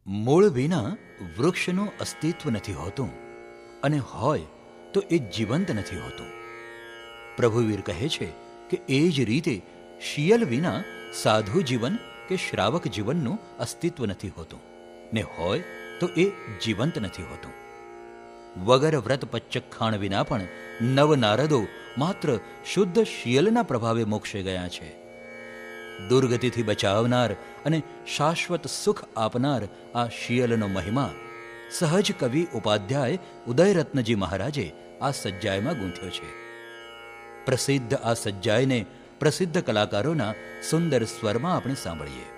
મૂળ વિના વૃક્ષનું અસ્તિત્વ નથી હોતું, અને હોય તો એ જીવંત નથી હોતું. પ્રભુવીર કહે છે કે એ જ રીતે શિયલ વિના સાધુ જીવન કે શ્રાવક જીવનનું અસ્તિત્વ નથી હોતું, ને હોય તો એ જીવંત નથી હોતું. વગર વ્રત પચ્ચખાણ વિના પણ નવનારદો માત્ર શુદ્ધ શિયલના પ્રભાવે મોક્ષે ગયા છે. દુર્ગતિથી બચાવનાર અને શાશ્વત સુખ આપનાર આ શિયલનો મહિમા સહજ કવિ ઉપાધ્યાય ઉદયરત્નજી મહારાજે આ સજ્જાયમાં ગૂંથ્યો છે. પ્રસિદ્ધ આ સજ્જાયને પ્રસિદ્ધ કલાકારોના સુંદર સ્વરમાં આપણે સાંભળીએ.